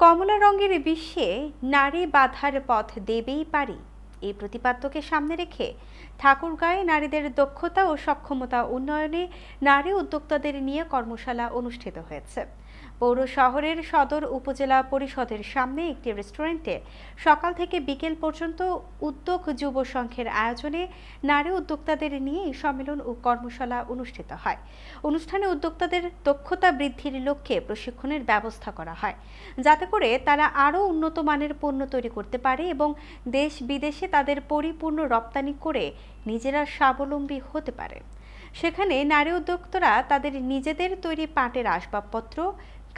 কমলা রঙের বিশ্বে নারী বাধার পথ দেবেই পারি এই প্রতিপাদ্যকে সামনে রেখে ঠাকুরগাঁয়ে নারীদের দক্ষতা ও সক্ষমতা উন্নয়নে নারী উদ্যোক্তাদের নিয়ে কর্মশালা অনুষ্ঠিত হয়েছে। পৌর শহরের সদর উপজেলা পরিষদের সামনে একটি রেস্টুরেন্টে সকাল থেকে বিকেল পর্যন্ত উদ্যোগ যুব সংঘের আয়োজনে নারী উদ্যোক্তাদের নিয়ে এই সম্মেলন ও কর্মশালা অনুষ্ঠিত হয়। অনুষ্ঠানে উদ্যোক্তাদের দক্ষতা বৃদ্ধির লক্ষ্যে প্রশিক্ষণের ব্যবস্থা করা হয়, যাতে করে তারা আরও উন্নত মানের পণ্য তৈরি করতে পারে এবং দেশ বিদেশে তাদের পরিপূর্ণ রপ্তানি করে নিজেরা স্বাবলম্বী হতে পারে। সেখানে নারী উদ্যোক্তারা তাদের নিজেদের তৈরি পাটের আসবাবপত্র,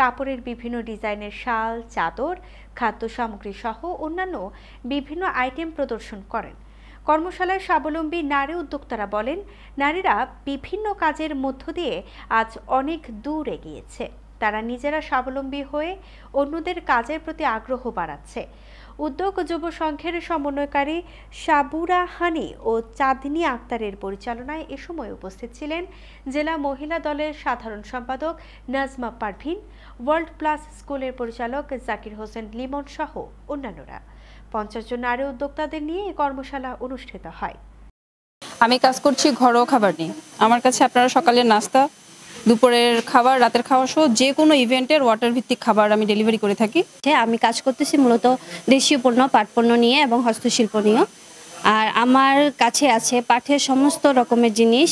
কাপড়ের বিভিন্ন ডিজাইনের শাল, চাদর, খাদ্য সামগ্রী সহ অন্যান্য বিভিন্ন আইটেম প্রদর্শন করেন। কর্মশালায় স্বাবলম্বী নারী উদ্যোক্তারা বলেন, নারীরা বিভিন্ন কাজের মধ্য দিয়ে আজ অনেক দূর এগিয়েছে। তারা নিজেরা স্বাবলম্বী হয়ে অন্যদের কাজের প্রতি আগ্রহ বাড়াচ্ছে। উদ্যোগ যুব সংঘের সমন্বয়কারী সাবুরা হানি ও চাঁদনী আক্তারের পরিচালনায় এ সময় উপস্থিত ছিলেন জেলা মহিলা দলের সাধারণ সম্পাদক নাজমা পারভিন, ওয়ার্ল্ড প্লাস স্কুলের পরিচালক জাকির হোসেন লিমন সহ অন্যান্যরা। 50 জন নারী উদ্যোক্তাদের নিয়ে এই কর্মশালা অনুষ্ঠিত হয়। আমি কাজ করছি ঘরোয়া খাবার নিয়ে। আমার কাছে আপনারা সকালের নাস্তা, দুপুরের খাবার, রাতের খাবার সহ যে কোনো ইভেন্টের ওয়াটার ভিত্তিক খাবার আমি ডেলিভারি করে থাকি। আমি কাজ করতেছি মূলত দেশীয় পণ্য, পাট পণ্য নিয়ে এবং হস্তশিল্প নিয়ে। আর আমার কাছে আছে পাটের সমস্ত রকমের জিনিস,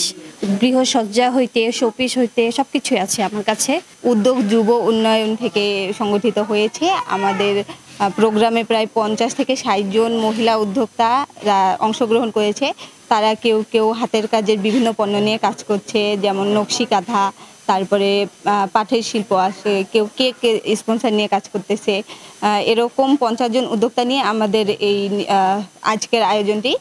গৃহসজ্জা হইতে শোপিস হইতে সবকিছুই আছে আমার কাছে। উদ্যোগ যুব উন্নয়ন থেকে সংগঠিত হয়েছে। আমাদের প্রোগ্রামে প্রায় 50 থেকে 60 জন মহিলা উদ্যোক্তা অংশগ্রহণ করেছে। তারা কেউ কেউ হাতের কাজের বিভিন্ন পণ্য নিয়ে কাজ করছে, যেমন নকশি কাঁথা, তারপরে পাটের শিল্প আছে, কেউ কেক স্পন্সর নিয়ে কাজ করতেছে। এরকম 50 জন উদ্যোক্তা নিয়ে আমাদের এই আজকের আয়োজনটি।